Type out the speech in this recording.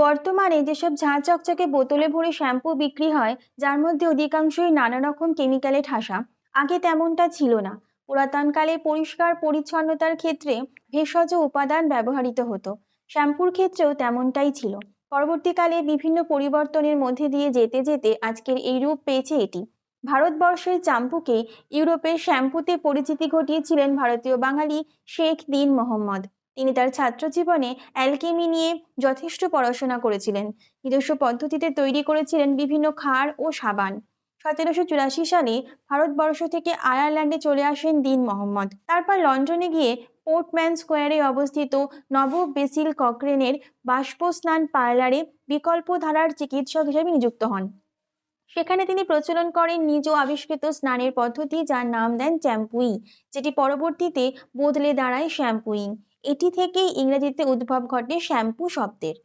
বর্তমানে যেসব ঝাঁ চকচকে বোতলে ভরে শ্যাম্পু বিক্রি হয়, যার মধ্যে অধিকাংশই নানা রকম কেমিক্যালে ঠাসা, আগে তেমনটা ছিল না। পুরাতনকালে পরিষ্কার পরিচ্ছন্নতার ক্ষেত্রে ভেষজ উপাদান ব্যবহৃত হতো। শ্যাম্পুর ক্ষেত্রেও তেমনটাই ছিল। পরবর্তীকালে বিভিন্ন পরিবর্তনের মধ্যে দিয়ে যেতে যেতে আজকের এই রূপ পেয়েছে এটি। ভারতবর্ষের শ্যাম্পুকে ইউরোপের শ্যাম্পুতে পরিচিতি ঘটিয়েছিলেন ভারতীয় বাঙালি শেখ দিন মোহাম্মদ। তিনি তার ছাত্র জীবনে অ্যালকেমি নিয়ে যথেষ্ট পড়াশোনা করেছিলেন। নিজস্ব পদ্ধতিতে তৈরি করেছিলেন বিভিন্ন ক্ষার ও সাবান। 1784 সালে ভারতবর্ষ থেকে আয়ারল্যান্ডে চলে আসেন দীন মোহাম্মদ। তারপর লন্ডনে গিয়ে পোর্টম্যান স্কোয়ারে অবস্থিত নবব বেসিল কক্রেনের বাষ্প স্নান পার্লারে বিকল্প ধারার চিকিৎসক হিসেবে নিযুক্ত হন। সেখানে তিনি প্রচলন করেন নিজ আবিষ্কৃত স্নানের পদ্ধতি, যার নাম দেন চ্যাম্পুই, যেটি পরবর্তীতে বদলে দাঁড়ায় শ্যাম্পুইং। এটি থেকেই ইংরেজিতে উদ্ভব ঘটে শ্যাম্পু শব্দের।